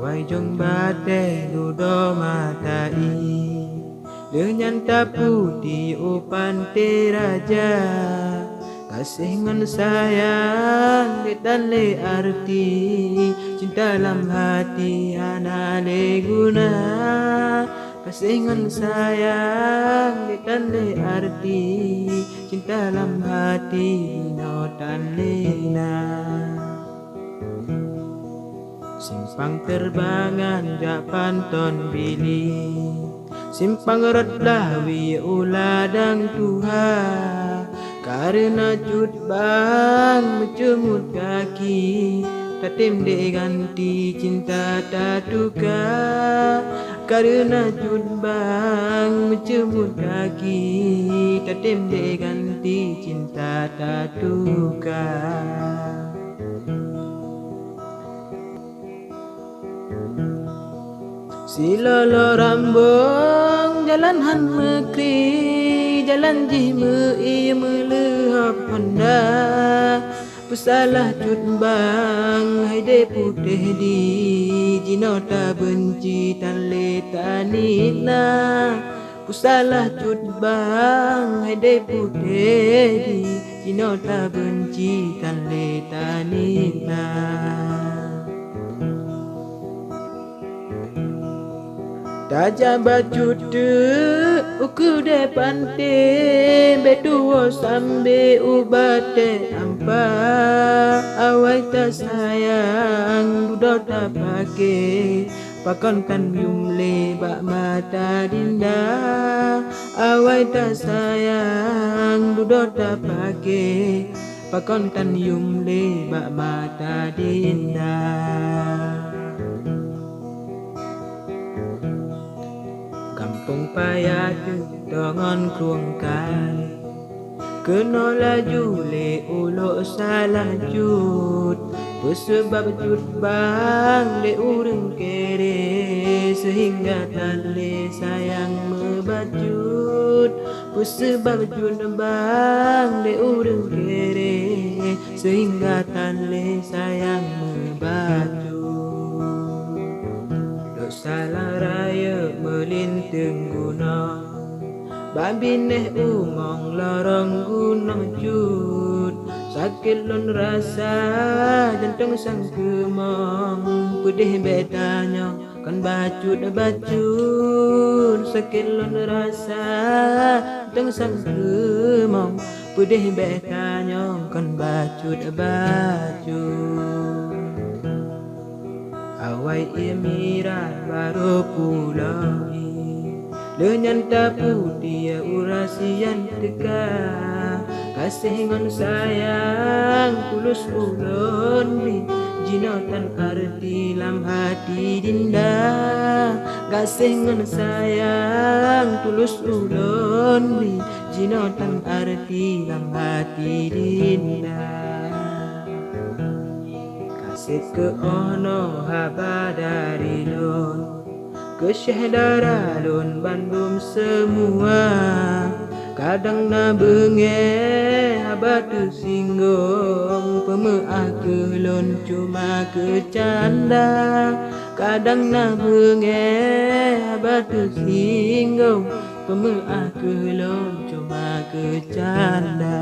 Awai jong bate ludo matai dengan tapu di upan raja. Kasih ngan sayang dan le arti cinta dalam hati ana le guna. Kasih ngan sayang dan le arti cinta dalam hati no tan lena. Simpang terbangan japan ton bili, simpang redlawi uladang Tuhan. Karena cut bang menjemut kaki, tatim de ganti cinta tak duka. Karena cut bang menjemut kaki, tatim de ganti cinta tak duka. Silolo rambung jalan han mekri, jalan jime i melehap honda. Pesalah cut bang hai de putih di jino ta benci tan le tanina. Pesalah cut bang hai de putih di jino ta benci tan le tanina. Taja baju tu uku de pante betuo sambe ubate ampa. Awai ta sayang dudo ta pake pakon kan yumle bak mata dinda. Awai ta sayang dudo ta pake pakon kan yumle bak mata dinda. Kampung payatu dengan kruang kali, kena laju le ulo salah jut. Sebab jut bang le ureng kere, sehingga tak le sayang membajut. Sebab jut bang le ureng kere, sehingga tak le sayang membajut. Salah raya melintang gunung, babineh umong lorong gunung jut. Sakit lon rasa jantung sang kemong, pedih betanya kan bacut. Sakit lon rasa jantung sang kemong, pedih betanya kan bacut. Awai emiran baru pulai, lenyan tapu dia urasian teka. Kasih ngon sayang tulus ulun li, jinotan arti lam hati dinda. Kasih ngon sayang tulus ulun li, jinotan arti lam hati dinda. Ke ono haba dari lon, ke syahdara lon Bandung semua. Kadang na benge haba tu singgung, pemeah ke lon cuma kecanda. Kadang na benge haba tu singgung, pemeah ke lon cuma kecanda.